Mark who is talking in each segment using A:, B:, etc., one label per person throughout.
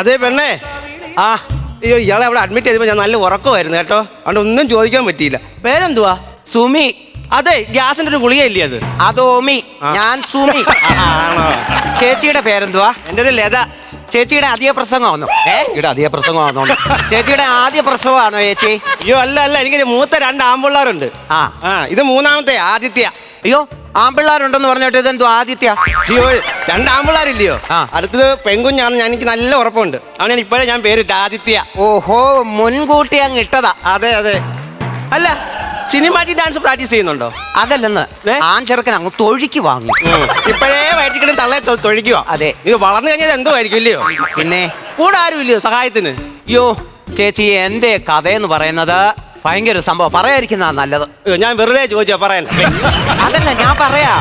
A: അതെ പെണ്ണേ.
B: ആ
A: അയ്യോ, ഇയാളെ അവിടെ അഡ്മിറ്റ് ചെയ്തപ്പോൾ ഞാൻ നല്ല ഉറക്കമായിരുന്നു കേട്ടോ. അതുകൊണ്ട് ഒന്നും ചോദിക്കാൻ പറ്റിയില്ല. പേരെന്തുവാ?
B: സുമി.
A: അതെ, ഗ്യാസിന്റെ ഒരു ഗുളിക ഇല്ലേ അത്?
B: അതോമി. ഞാൻ സുമി.
A: ആണോ?
B: ചേച്ചിയുടെ പേരെന്തുവാ?
A: എൻ്റെ ഒരു ലത.
B: ചേച്ചിയുടെ ആദ്യ പ്രസംഗമാണോ? ഇവിടെ ആദ്യ പ്രസംഗമാണോ? ചേച്ചിയുടെ ആദ്യ പ്രസവമാണോ ചേച്ചി?
A: അയ്യോ അല്ല അല്ല, എനിക്ക് മൂത്ത 2 ആൺപിള്ളേരുണ്ട്. ഇത് മൂന്നാമത്തെ ആദിത്യ.
B: അയ്യോ, ആൺപിള്ളേരുണ്ടെന്ന് പറഞ്ഞിട്ട് ഇതെന്തോ ആദിത്യ?
A: അയ്യോ, 2 ആൺപിള്ളേരില്ലയോ? അടുത്തത് പെൺകുഞ്ഞാണ്. എനിക്ക് നല്ല ഉറപ്പുണ്ട്. അവനാണ് ഇപ്പോഴേ ഞാൻ പേരിട്ട് ആദിത്യ.
B: ഓഹോ, മുൻകൂട്ടി അങ്ങ് ഇട്ടതാ.
A: അതെ അതെ. അല്ല, സിനിമാറ്റിക് ഡാൻസ് പ്രാക്ടീസ് ചെയ്യുന്നുണ്ടോ?
B: അതല്ലെന്ന്, ആൺ ചെറുക്കൻ അങ്ങ് തൊഴിക്ക് വാങ്ങി.
A: ഇപ്പോഴേ വയറ്റിക്കിടും തള്ളെ തൊഴിക്കുക.
B: അതെ.
A: ഇത് വളർന്നു കഴിഞ്ഞാൽ എന്തോ ആയിരിക്കും ഇല്ലയോ?
B: പിന്നെ
A: കൂടെ ആരും ഇല്ലയോ സഹായത്തിന്?
B: അയ്യോ ചേച്ചി, എന്റെ കഥയെന്ന് പറയുന്നത് ഭയങ്കര സംഭവം. പറയാതിരിക്കുന്നതാ നല്ലത്.
A: ഞാൻ വെറുതെ ചോദിച്ചാ പറയാൻ.
B: അതല്ല, ഞാൻ പറയാ.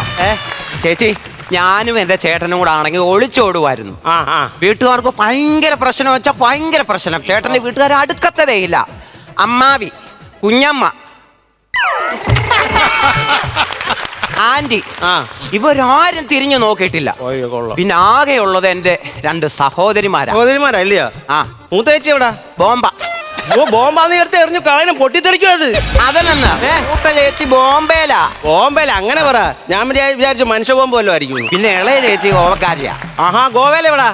B: ചേച്ചി, ഞാനും എന്റെ ചേട്ടനും കൂടെ ആണെങ്കിൽ ഒളിച്ചോടുമായിരുന്നു. വീട്ടുകാർക്ക് ഭയങ്കര പ്രശ്നം വെച്ചാൽ ഭയങ്കര പ്രശ്നം. ചേട്ടന്റെ വീട്ടുകാർ അടുക്കത്തതേ ഇല്ല. അമ്മാവി, കുഞ്ഞമ്മ, ആന്റി, ഇവരാരും തിരിഞ്ഞു നോക്കിയിട്ടില്ല. പിന്നെ ആകെയുള്ളത് എന്റെ 2 സഹോദരിമാരാ.
A: സഹോദരിമാരല്ലയോ? മൂത്ത ചേച്ചി എവിടാ?
B: ബോംബ.
A: ബോംബാന്ന് എടുത്ത് എറിഞ്ഞു കളയാനും പൊട്ടിത്തെറിക്കും അത്.
B: അതല്ലെന്ന്, മൂത്ത ചേച്ചി ബോംബേലാ.
A: ബോംബേല അങ്ങനെ പറ. ഞാൻ വിചാരിച്ചു മനുഷ്യ ബോംബ് വല്ലതും ആയിരിക്കും.
B: പിന്നെ ഇളയ ചേച്ചി ഗോവക്കാരിയാ.
A: ആഹാ, ഗോവയില എവിടാ?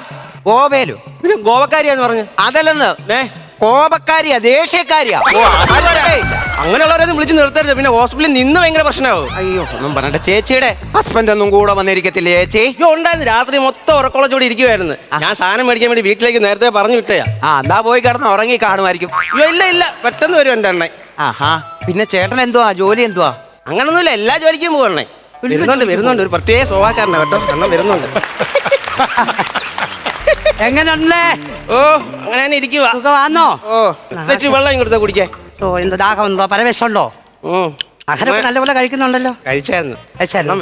B: ഗോവയിലു.
A: പിന്നെ ഗോവക്കാരിയാന്ന് പറഞ്ഞു.
B: അതല്ലെന്ന്, കോപക്കാരിയാ, ദേഷ്യക്കാരിയാ.
A: അങ്ങനെയുള്ളവരൊന്നും വിളിച്ച് നിർത്തരുത്. പിന്നെ ഹോസ്പിറ്റലിൽ നിന്ന് ഭയങ്കര പ്രശ്നമാവും.
B: അയ്യോ, ഒന്നും പറഞ്ഞിട്ട്. ചേച്ചിയുടെ ഹസ്ബൻഡ് ഒന്നും കൂടെ വന്നിരിക്കത്തില്ല ചേച്ചി?
A: ഉണ്ടായിരുന്നു. രാത്രി മൊത്തം ഉറക്കോളച്ചോടി ഇരിക്കുവായിരുന്നു. ഞാൻ സാധനം മേടിക്കാൻ വേണ്ടി വീട്ടിലേക്ക് നേരത്തെ പറഞ്ഞു വിട്ടയാ.
B: എന്താ പോയി കിടന്ന് ഉറങ്ങി കാണുമായിരിക്കും.
A: ഇല്ല ഇല്ല, പെട്ടെന്ന് വരും എന്റെ അണ്ണൻ.
B: ആഹാ. പിന്നെ ചേട്ടൻ എന്തുവാ ജോലി? എന്തുവാ?
A: അങ്ങനൊന്നുമില്ല, എല്ലാ ജോലിക്കും പോകണേ. വരുന്നുണ്ട്. ഒരു പ്രത്യേക സ്വഭാവക്കാരനാ കേട്ടോ. അണ്ണൻ വരുന്നുണ്ട്.
C: എങ്ങനെയുണ്ടല്ലേ?
A: ഓ, അങ്ങനെ തന്നെ ഇരിക്കുവാ.
C: സുഖമാണോ?
A: ഓ, വെള്ളം ഇങ്ങോട്ട് കുടിക്കേ.
C: ഓ, എന്ത് ദാഹമുണ്ടോ? പരവേശമുണ്ടോ? ആഹാരമൊക്കെ നല്ലപോലെ കഴിക്കുന്നുണ്ടല്ലോ.
A: കഴിച്ചായിരുന്നു.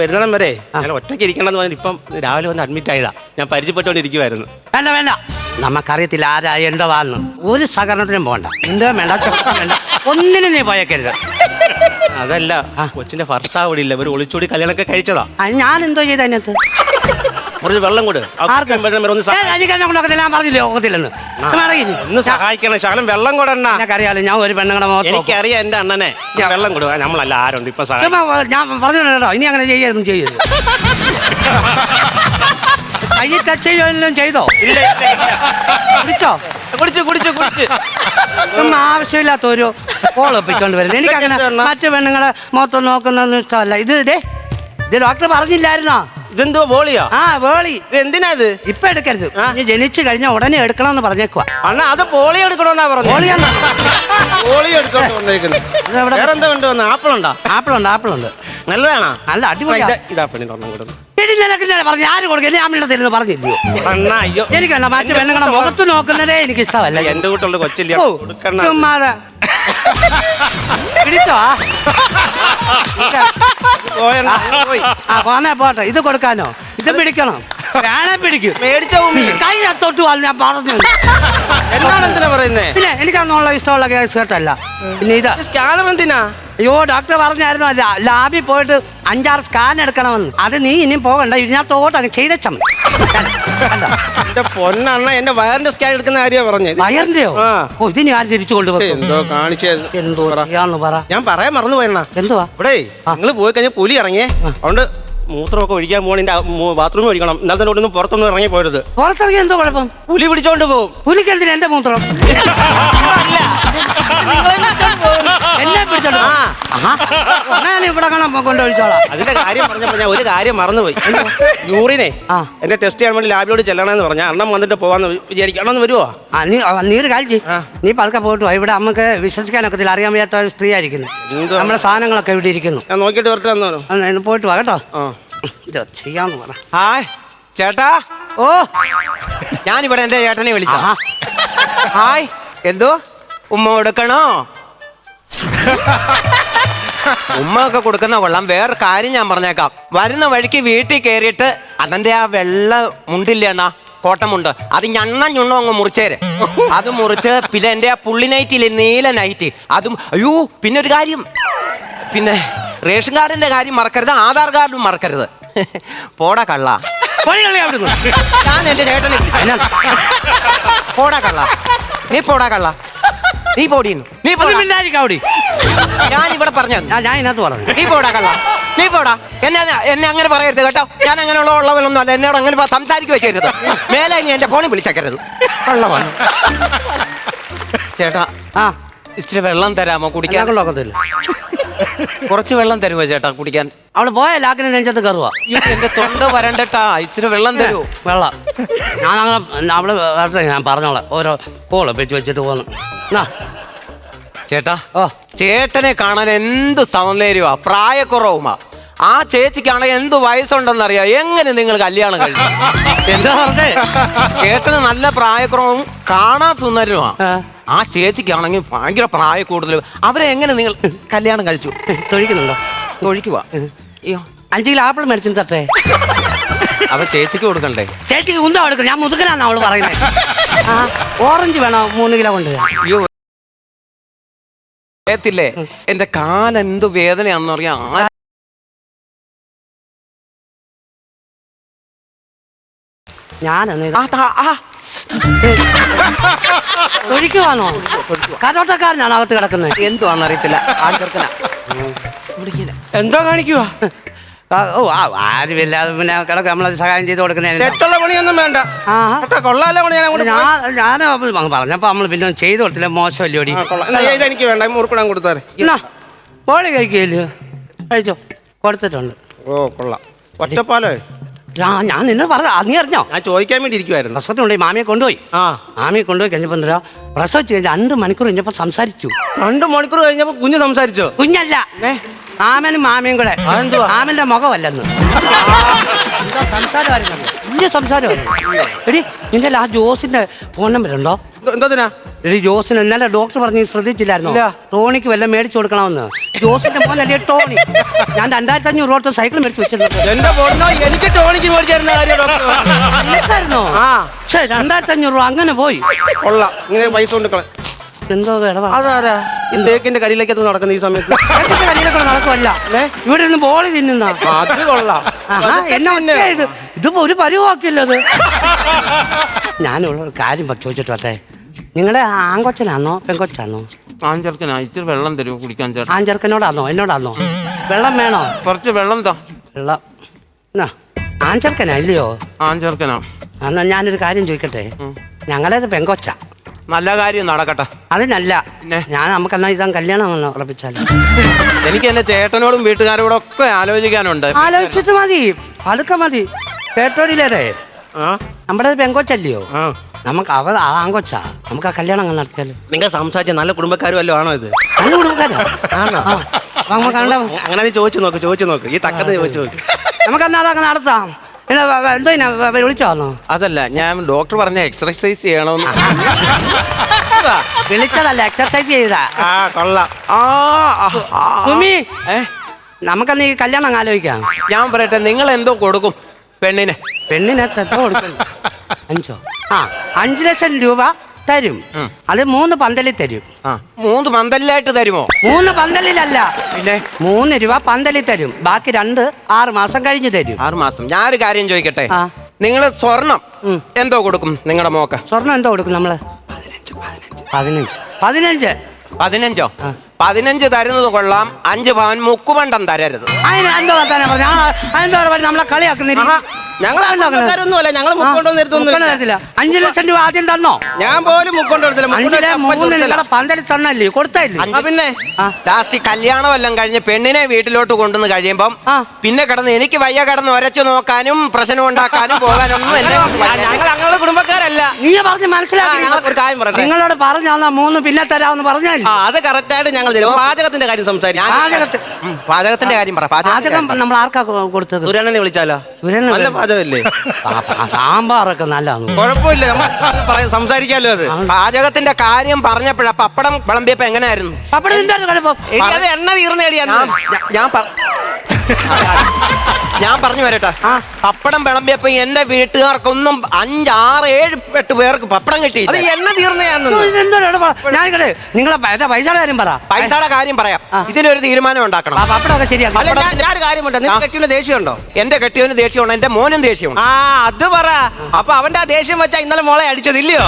A: വരുന്നിടം വരെ ഞാൻ ഒറ്റയ്ക്ക് ഇരിക്കണമെന്ന് പറഞ്ഞിട്ട് ഇപ്പം രാവിലെ വന്ന് അഡ്മിറ്റ് ആയതാ. ഞാൻ പരിചയപ്പെട്ടുകൊണ്ടിരിക്കുവായിരുന്നു.
C: വേണ്ട, നമുക്കറിയത്തില്ല ആരാ എന്തോന്ന്. ഒരു സഹകരണത്തിനും പോകണ്ട. എന്തോ വേണ്ട, വേണ്ട, ഒന്നിനും നീ പോയേക്കരുത്.
A: അതല്ല, കൊച്ചിന്റെ ഭർത്താവ് ഇവിടെ ഇല്ല. ഒരു ഒളിച്ചോടി കല്യാണമൊക്കെ കഴിച്ചതാ.
C: ഞാൻ എന്തോ ചെയ്ത അതിനകത്ത്?
A: കുറച്ച് വെള്ളം കൂടെ
C: ഞാൻ പറഞ്ഞില്ലേ ഒക്കത്തില്ലെന്ന്.
A: സഹായിക്കണം. ശകലം വെള്ളം കൂടെ.
C: എനിക്കറിയാലോ, ഞാൻ ഒരു പെണ്ണുങ്ങളുടെ മുഖത്ത്.
A: എനിക്കറിയാം എന്റെ അണ്ണനെ. വെള്ളം കൊടുക്കുക. നമ്മളല്ല ആരുണ്ട് ഇപ്പൊ
C: ഞാൻ പറഞ്ഞോ, ഇനി അങ്ങനെ ചെയ്യരുത്. കൈ ടച്ച് ചെയ്യുകയെല്ലാം ചെയ്തോ? കുടിച്ചോ? ആവശ്യമില്ലാത്ത ഒരു കോളൊപ്പിച്ചോണ്ട് വരുന്നത്. എനിക്കങ്ങനെ മറ്റു പെണ്ണുങ്ങളെ മൊത്തം നോക്കുന്നൊന്നും ഇഷ്ടമല്ല. ഇത് ഡോക്ടർ പറഞ്ഞില്ലായിരുന്നോ?
A: ഇതെന്തോ ബോളിയോ?
C: ബോളി.
A: ഇത് എന്തിനാ ഇത്?
C: ഇപ്പൊ എടുക്കരുത്. നീ ജനിച്ചു കഴിഞ്ഞാൽ ഉടനെ എടുക്കണമെന്ന് പറഞ്ഞേക്കുവാ.
A: അണ്ണാ, അത് പോളിയോ എടുക്കണമെന്നാ പറഞ്ഞു. പോളിയോ എടുത്തോണ്ട് വന്നേക്കുന്നത്. വേറെന്താ കൊണ്ടുവന്ന? ആപ്പിളുണ്ടോ?
C: ആപ്പിളുണ്ട്.
A: നല്ലതാണോ?
C: നല്ല അടിപൊളി.
A: ഇതാ പെണ്ണിന്റെ ഒരെണ്ണം കൊടുത്തു.
C: പറഞ്ഞു ആര് കൊടുക്കും? ഞാൻ തരുന്നു പറഞ്ഞില്ലയോ?
A: അയ്യോ,
C: എനിക്കല്ല മറ്റു പെണ്ണുങ്ങളെ മുഖത്ത് നോക്കുന്നതേ എനിക്ക് ഇഷ്ടമല്ല.
A: എന്റെ കൂട്ടുള്ള കൊച്ചില്ല.
C: പിടിച്ചോ? പോട്ടെ. ഇത് കൊടുക്കാനോ? ഇത് പിടിക്കണം. വേണേ പിടിക്കും. കൈ തൊട്ട് വന്ന് ഞാൻ പറഞ്ഞു.
A: എന്തിനാ പറയുന്നേ?
C: പിന്നെ എനിക്കന്നുള്ള ഇഷ്ടമുള്ള കേസ് കേട്ടല്ല. പിന്നെ ഇത്
A: സ്കാനർ എന്തിനാ?
C: അയ്യോ, ഡോക്ടർ പറഞ്ഞായിരുന്നു ലാബിൽ പോയിട്ട് 5-6 സ്കാൻ എടുക്കണമെന്ന്. അത് നീ ഇനിയും പോകണ്ട, ഇതിനകത്തോട്ട് അങ്ങ് ചെയ്തച്ചാ മതി.
A: എന്റെ പൊന്നണ്ണ, എന്റെ വയറിന്റെ സ്കാൻ എടുക്കുന്ന കാര്യമാണ് പറഞ്ഞത്.
C: വയറിന്റെയോ? ഓ, ഇതിന് ആര് തിരിച്ചു കൊണ്ടുപോകും?
A: എന്തോ കാണിച്ചത്.
C: എന്തോ ചെയ്യാന്ന് പറ.
A: ഞാൻ പറയാൻ മറന്നു പോയണ്ണ.
C: എന്തുവാ?
A: ഇവിടെ നിങ്ങൾ പോയി കഴിഞ്ഞാൽ പുലി ഇറങ്ങിയേ. അതുകൊണ്ട് മൂത്രമൊക്കെ ഒഴിക്കാൻ പോകണ ബാത്റൂമിൽ ഒഴിക്കണം. ഇന്നലത്തെ ഒന്നും പുറത്തൊന്നും ഇറങ്ങി പോയത്.
C: പുറത്തിറങ്ങി എന്തോ കുഴപ്പം?
A: പുലി പിടിച്ചോണ്ട് പോകും.
C: പുലിക്ക് എന്തിനാ എന്റെ മൂത്രം? എന്നെ പിടിച്ചോണ്ട് ഞാൻ ഇവിടെ കാണാൻ കൊണ്ടൊഴിച്ചോളാം.
A: അതിന്റെ കാര്യം പറഞ്ഞപ്പോ ഞാൻ ഒരു കാര്യം മറന്നുപോയി. യൂറിനെ എന്റെ ടെസ്റ്റ് ചെയ്യാൻ വേണ്ടി ലാബിലോട് ചെല്ലണമെന്ന് പറഞ്ഞാൽ അണ്ണം വന്നിട്ട് പോവാന്ന് വിചാരിക്കണമെന്ന് വരുവോ?
C: നീ ഒരു കാര്യം ചെയ്യ്. നീ പതുക്കെ പോയിട്ട് വാ. ഇവിടെ നമുക്ക് വിശ്വസിക്കാനൊക്കെ അറിയാൻ വയ്യാത്ത ഒരു സ്ത്രീ ആയിരിക്കുന്നു. നമ്മുടെ സാധനങ്ങളൊക്കെ ഇവിടെ ഇരിക്കുന്നു.
A: ഞാൻ നോക്കിയിട്ട് വരട്ടെ.
C: പോയിട്ട് വാ കേട്ടോ. ചെയ്യാന്ന് പറ.
B: ഹായ് ചേട്ടാ.
C: ഓ,
B: ഞാനിവിടെ എന്റെ ചേട്ടനെ വിളിച്ച. ഹായ്. എന്തോ ഉമ്മ കൊടുക്കണോ? ഉമ്മ ഒക്കെ കൊടുക്കുന്ന കൊള്ളാം. വേറെ കാര്യം ഞാൻ പറഞ്ഞേക്കാം. വരുന്ന വഴിക്ക് വീട്ടിൽ കയറിയിട്ട് അതിന്റെ ആ വെള്ള മുണ്ടില്ലേണ്ണ, കോട്ടമുണ്ട്, അത് ഞണ്ണോ അങ്ങ് മുറിച്ചേര്. അത് മുറിച്ച് പിന്നെ എന്റെ ആ പുള്ളി നൈറ്റില്ലേ, നീല നൈറ്റ്, അതും. അയ്യോ, പിന്നെ ഒരു കാര്യം, പിന്നെ റേഷൻ കാർഡിന്റെ കാര്യം മറക്കരുത്, ആധാർ കാർഡും മറക്കരുത്. പോടാ കള്ള.
C: പൊടി കളി അവിടുന്ന്.
B: ഞാൻ എന്റെ ചേട്ടനെ
C: എന്നാ?
B: പോടാ കള്ള, നീ പോടാ കള്ള, നീ പോടിയുന്നു, നീ
C: ഒന്ന്
B: പോടാ.
C: മിണ്ടാതിരിക്ക് അവിടെ.
B: ഞാൻ ഇവിടെ പറഞ്ഞു
C: ഞാൻ ഇതിനകത്ത് പറഞ്ഞു.
B: നീ പോടാ കള്ള, നീ പോടാ. എന്നെ അങ്ങനെ പറയരുത് കേട്ടോ. ഞാൻ അങ്ങനെയുള്ള ഉള്ളവനൊന്നും അല്ല. എന്നോട് അങ്ങനെ സംസാരിക്കുക ചെയ്യരുത്. മേലെ ഇനി എന്റെ ഫോണിൽ വിളിച്ചേക്കരുത്. കള്ളമാണ്. ചേട്ടാ,
C: ആ
B: ഇച്ചിരി വെള്ളം തരാമോ കുടിക്കാൻ?
C: ഞാൻ നോക്കത്തില്ല.
B: കുറച്ച് വെള്ളം തരുമോ ചേട്ടാ കുടിക്കാൻ?
C: അവള് പോയ ലാക്കിന് നെഞ്ചത്ത് കയറുക.
B: എന്റെ തൊണ്ട വരണ്ടട്ടാ, ഇച്ചിരി വെള്ളം തരൂ.
C: വെള്ളം ഞാൻ അങ്ങനെ അവള് വരട്ടെ, ഞാൻ പറഞ്ഞോളാം. ഓരോ കോള് വെച്ചിട്ട് പോന്നു. എന്നാ
B: ചേട്ടാ,
C: ഓ
B: ചേട്ടനെ കാണാൻ എന്ത് സൗന്ദര്യമാ, പ്രായക്കുറവുമാ. ആ ചേച്ചിക്കാണെങ്കിൽ എന്ത് വയസ്സുണ്ടെന്നറിയാം. എങ്ങനെ നിങ്ങൾ കല്യാണം കഴിച്ചു?
C: എന്താ പറഞ്ഞേ?
B: ചേട്ടന് നല്ല പ്രായക്കുറവും കാണാൻ സുന്ദരനുമാ.
C: ആ.
B: ആ ചേച്ചിക്കാണെങ്കിൽ ഭയങ്കര പ്രായ കൂടുതലും. അവരെ എങ്ങനെ നിങ്ങൾ കല്യാണം കഴിച്ചു?
C: തൊഴിക്കുന്നുണ്ടോ?
B: തൊഴിക്കുവാ. അയ്യോ,
C: 5 കിലോ ആപ്പിൾ മേടിച്ചു തട്ടെ.
B: അവ ചേച്ചിക്ക് കൊടുക്കണ്ടേ?
C: ചേച്ചിക്ക് ഉന്താ എടുക്കും. ഞാൻ മുതുക്കനാന്ന് അവള് പറയുന്നത്. ആ ഓറഞ്ച് വേണോ? 3 കിലോ കൊണ്ടുവരാം.
B: അയ്യോ, ത്തില്ലേ എന്റെ കാലെന്ത് വേദനയാണെന്ന് അറിയാം.
C: ഞാനെന്ന് ഒഴിക്കുവാണോ? കരോട്ടക്കാരനാണ് അകത്ത് കിടക്കുന്നത്.
B: എന്തുവാന്ന് അറിയത്തില്ല. ആൾക്കാർക്കന വിളിക്കില്ല.
A: എന്തോ കാണിക്കുവാ?
C: ഓ ആരുമില്ലാതെ പിന്നെ കിടക്ക് നമ്മളത് സഹായം ചെയ്ത് കൊടുക്കുന്നതിന്
A: തെറ്റുള്ള പണിയൊന്നും വേണ്ട.
C: ആ
A: കൊള്ളാലോ പണി. ഞാൻ അങ്ങോട്ട്
C: ഞാൻ പറഞ്ഞപ്പോ നമ്മൾ പിന്നെ ചെയ്ത് കൊടുത്തില്ല. മോശമല്ലോടി.
A: ഇതെനിക്ക് വേണ്ട. മുറുക്കിടാൻ കൊടുത്താറ്.
C: എന്നാ പോളി കഴിക്കില്ലയോ? കഴിച്ചോ, കൊടുത്തിട്ടുണ്ട്.
A: ഓ കൊള്ളാം. ഒറ്റപ്പാലോ?
C: ഞാൻ നിന്നെ പറഞ്ഞ നീ അറിഞ്ഞോ?
A: ഞാൻ ചോദിക്കാൻ വേണ്ടി ഇരിക്കുവായിരുന്നു.
C: പ്രസവത്തിന് കൊണ്ടുപോയി മാമിയെ കൊണ്ടുപോയി. മാമിയെ കൊണ്ടുപോയി കഴിഞ്ഞപ്പോ എന്താ പ്രസവിച്ച് കഴിഞ്ഞ 2 മണിക്കൂർ കഴിഞ്ഞപ്പോ സംസാരിച്ചു.
A: 2 മണിക്കൂർ കഴിഞ്ഞപ്പോ കുഞ്ഞ് സംസാരിച്ചോ?
C: കുഞ്ഞല്ല, മാമനും മാമിയും കൂടെ.
A: അതെന്തുവാ?
C: മാമന്റെ മുഖമല്ലെന്ന്. എന്താ സംസാരമായിരുന്നു? വലിയ സംസാരമായിരുന്നു. എടി നിന്റെ ആ ജോസിന്റെ ഫോൺ നമ്പർ ഉണ്ടോ?
A: എന്തോത്തിനാ?
C: എടി ജോസിന് ഇന്നലെ ഡോക്ടർ പറഞ്ഞ് ശ്രദ്ധിച്ചില്ലായിരുന്നോ?
A: ഇല്ല.
C: ടോണിക്ക് വല്ലതും മേടിച്ചു കൊടുക്കണമെന്ന്. ജോസിന്റെ മോനല്ലേ ടോണി. ഞാൻ 2500 രൂപ സൈക്കിൾ മേടിച്ച് വെച്ചിട്ടുണ്ട്.
A: എന്റെ പൊണ്ണോ, എനിക്ക് ടോണിക്ക് മേടിച്ചിരുന്ന കാര്യം ഡോക്ടർ
C: നിനക്കായിരുന്നോ? ശരി, 2500 രൂപ അങ്ങനെ പോയി.
A: കൊള്ളാം. ഇങ്ങനെ പൈസ കൊണ്ട്
C: എന്തോ ഇടപാ.
A: അതാരാ ഈ തേക്കിന്റെ കരിയിലേക്കത്ത് നടക്കുന്ന ഈ സമയത്ത്?
C: കളിയിലൊക്കെ നടക്കുമല്ല. ഇവിടെ നിന്ന് ബോളി തിന്നുന്ന.
A: അത് കൊള്ളാം.
C: എന്നെ ഒറ്റ ഇതിപ്പോ ഒരു പരിവാക്കില്ലത്. ഞാനുള്ള ഒരു കാര്യം ചോദിച്ചിട്ട് വട്ടെ, നിങ്ങളെ ആൺകൊച്ചനാണോ പെൺകൊച്ചാണോ?
B: ആഞ്ചർക്കനാ. ഇച്ചിരി വെള്ളം തരുമോ കുടിക്കാൻ ചേട്ടാ?
C: ആൺചെറുക്കനോടാണോ എന്നോടാണോ? വെള്ളം വേണോ?
B: കുറച്ച് വെള്ളം താ.
C: വെള്ളം എന്നാ ആൺചെറുക്കനാ ഇല്ലയോ?
B: ആഞ്ചർക്കനാ.
C: എന്നാ ഞാനൊരു കാര്യം ചോദിക്കട്ടെ, ഞങ്ങളേത് പെൺകൊച്ച.
B: നല്ല കാര്യം നടക്കട്ടെ.
C: അതിനല്ല ഞാൻ നമുക്കെന്നാ ഇതാ കല്യാണം ഉറപ്പിച്ചാലോ?
B: എനിക്ക് എന്റെ ചേട്ടനോടും വീട്ടുകാരോടും ഒക്കെ ആലോചിക്കാനുണ്ട്.
C: ആലോചിച്ചിട്ട് മതി, പതുക്കെ മതി. കേട്ടോടിയില്ലേ, നമ്മുടെ പെൺകൊച്ചല്ലയോ? നമുക്ക് ആൺകൊച്ചാ. നമുക്ക് ആ കല്യാണം അങ്ങനെ നടത്തിയാലോ?
A: നിങ്ങൾ സംസാരിച്ച നല്ല കുടുംബക്കാരും വല്ലതും ആണോ ഇത്?
C: നല്ല കുടുംബക്കാരാ.
A: അങ്ങനെ നീ ചോദിച്ചു നോക്ക്. ഈ തക്കത്ത് ചോദിച്ചു നോക്ക്.
C: നമുക്കെന്നാ അതങ്ങനെ നടത്താം. എന്തോ വിളിച്ചോന്നോ?
B: അതല്ല, ഞാൻ ഡോക്ടർ പറഞ്ഞ എക്സർസൈസ് ചെയ്യണമെന്ന്.
C: വിളിച്ചതല്ല, എക്സർസൈസ് ചെയ്താ.
A: കൊള്ളാം.
C: സുമി, നമുക്കെന്നാ ഈ കല്യാണം ആലോചിക്കാം.
B: ഞാൻ പറയട്ടെ, നിങ്ങൾ എന്തോ കൊടുക്കും പെണ്ണിന്?
C: പെണ്ണിനെ എത്ര കൊടുക്കും? 5 ലക്ഷം രൂപ തരും. അത് 3 പന്തലിൽ തരും.
B: 3 പന്തലിലായിട്ട് തരുമോ?
C: 3 പന്തലിലല്ല,
B: പിന്നെ
C: 3 രൂപ പന്തലിൽ തരും. ബാക്കി 2 6 മാസം കഴിഞ്ഞ് തരും.
B: 6 മാസം. ഞാനൊരു കാര്യം ചോദിക്കട്ടെ, നിങ്ങൾ സ്വർണം എന്തോ കൊടുക്കും നിങ്ങളുടെ മോക്ക്?
C: സ്വർണം എന്തോ കൊടുക്കും നമ്മള്? 15.
B: 15 തരുന്നത് കൊള്ളാം. 5 പവൻ മുക്കുപണ്ടം തരരുത്.
C: അതിനെന്തോ വർത്താനം പറഞ്ഞു? നമ്മളെ കളിയാക്കുന്നില്ല.
A: ഞങ്ങൾ ആൾക്കാരൊന്നുമല്ല. ഞങ്ങൾ
C: തരത്തില്ല. 5 ലക്ഷം രൂപ ആദ്യം തന്നോ?
A: ഞാൻ പോലും മുക്കൊണ്ടെടുത്തില്ല.
C: 3 നിങ്ങളുടെ പന്തലിൽ തന്നല്ലേ? കൊടുത്തില്ലേ?
A: പിന്നെ
B: ലാസ്റ്റ് കല്യാണം എല്ലാം കഴിഞ്ഞ് പെണ്ണിനെ വീട്ടിലോട്ട് കൊണ്ടുവന്ന് കഴിയുമ്പം പിന്നെ കിടന്ന് എനിക്ക് വയ്യ കിടന്ന് ഒരച്ചു നോക്കാനും പ്രശ്നം ഉണ്ടാക്കാനും പോകാനൊന്നും
A: ഞങ്ങൾ ഞങ്ങളുടെ കുടുംബക്കാരല്ല.
C: നീ പറഞ്ഞ് മനസ്സിലാക്കി.
A: ഒരു കാര്യം പറയട്ടെ,
C: നിങ്ങളോട് പറഞ്ഞാ 3 പിന്നെ തരാമെന്ന് പറഞ്ഞാൽ
A: അത് കറക്റ്റ് ആയിട്ട് ഞങ്ങൾ തരും. പാചകത്തിന്റെ കാര്യം സംസാരിക്കും.
B: പാചകത്തിന്റെ കാര്യം പറ.
C: പാചകം നമ്മൾ ആർക്കാ കൊടുത്തത്?
A: സുരേണനെ വിളിച്ചാലോ? നല്ല പാചകമല്ലേ?
C: സാമ്പാറൊക്കെ നല്ലതാണ്.
A: കുഴപ്പമില്ല, നമ്മൾ സംസാരിക്കാമല്ലോ. അത്
B: പാചകത്തിന്റെ കാര്യം പറഞ്ഞപ്പോഴാ പപ്പടം വിളമ്പിയപ്പോ എങ്ങനെയായിരുന്നു?
C: പപ്പടം എന്തായിരുന്നു കുഴപ്പം?
A: അത് എണ്ണ തീർന്നേടിയാ
B: ഞാൻ ഞാൻ പറഞ്ഞു വരട്ടെ. പപ്പടം വിളമ്പിയപ്പോ എന്റെ വീട്ടുകാർക്കൊന്നും 5, 6, 7, 8 പേർക്ക് പപ്പടം
A: അത്
B: കിട്ടിയില്ല.
A: എണ്ണ തീർന്നയാന്ന്.
C: ഞാൻ നിങ്ങളെ പൈസയുടെ കാര്യം പറ.
B: പൈസയുടെ കാര്യം പറയാം. ഇതിനൊരു തീരുമാനം ഉണ്ടാക്കണം.
C: പപ്പടമൊക്കെ ശരിയാ.
A: അല്ല, ഞാനൊരു കാര്യമുണ്ട്. നിനക്ക് കെട്ടിയുടെ ദേഷ്യമുണ്ടോ?
B: എന്റെ കെട്ടിയവന് ദേഷ്യമാണ്, എന്റെ മോനും ദേഷ്യമാണ്.
A: ആ, അത് പറ. അപ്പൊ അവന്റെ ആ ദേഷ്യം വെച്ചാ ഇന്നലെ മോളെ അടിച്ചതില്ലയോ?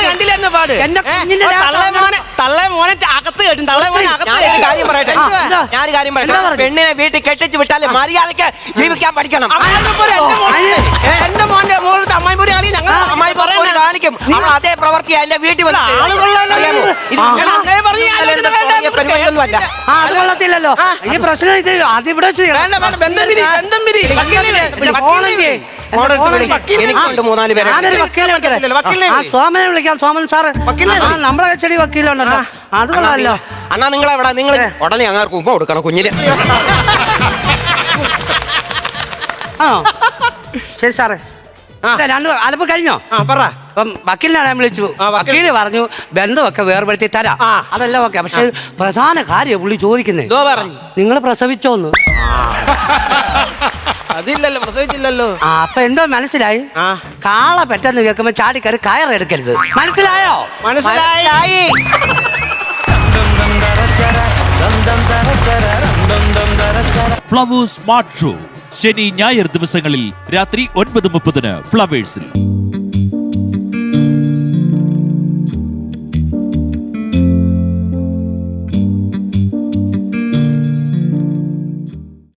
A: കണ്ടില്ലെന്ന പാട്.
C: എന്റെ കുഞ്ഞിന്റെ
A: തള്ളേ മോനെ അകത്ത് കേട്ടും. തള്ളേ മോനെ അകത്ത്
B: ഞാനൊരു കാര്യം പറയട്ടെ.
C: എന്താ?
B: ഞാനൊരു കാര്യം
C: എന്താ
B: പറയട്ടെ.
C: പറഞ്ഞത്?
B: പെണ്ണിനെ വീട്ടിൽ കെട്ടിച്ച് വിട്ടാല് മര്യാദയ്ക്ക് ജീവിക്കാൻ പഠിക്കണം.
A: എന്റെ മോന്റെ മോളത്തെ അമ്മായിമൂരി ആണെങ്കിൽ ഞങ്ങൾ
B: അമ്മായി പോയി കാണിക്കും. അവൾ അതേ പ്രവർത്തിയല്ല വീട്ടിൽ വന്ന് അറിയാമോ? ഇത് പരിപാടിയൊന്നും അല്ല.
C: അത് കൊള്ളത്തില്ലല്ലോ. ഈ പ്രശ്നം ഇത് അതിവിടെ വെച്ച്
B: എനിക്കുണ്ട് 3-4 പേരെ.
C: ഞാനൊരു വക്കീലെ സോമനെ വിളിക്കാം. സോമൻ സാറ് നമ്മുടെ കച്ചടി വക്കീലുണ്ടല്ലോ. അത് കൊള്ളാമല്ലോ.
B: അണ്ണാ നിങ്ങളെവിടെ? നിങ്ങൾ ഉടനെ അങ്ങാർക്ക് ഉമ്മ കൊടുക്കണം കുഞ്ഞിന്.
C: ആണോ? ശരി സാറേ. അതിപ്പോ കഴിഞ്ഞോ?
A: പറ.
C: അപ്പം വക്കീലിനെ ഞാൻ വിളിച്ചു. വക്കീല് പറഞ്ഞു ബന്ധമൊക്കെ വേർപെടുത്തി തരാം. അതല്ല ഓക്കെ. പക്ഷെ പ്രധാന കാര്യം പുള്ളി ചോദിക്കുന്നത് നിങ്ങൾ പ്രസവിച്ചോന്ന്.
A: അതില്ലല്ലോ, പ്രസവിച്ചില്ലല്ലോ.
C: അപ്പൊ എന്തോ മനസ്സിലായി. കാള പെട്ടെന്ന് കേൾക്കുമ്പോ ചാടിക്കറി കയറെടുക്കരുത്. മനസ്സിലായോ?
A: മനസ്സിലായി.
D: ഫ്ലവേഴ്സ് സ്മാർട്ട് ഷോ ശനി ഞായർ ദിവസങ്ങളിൽ രാത്രി 9:30 ഫ്ലവേഴ്സിൽ.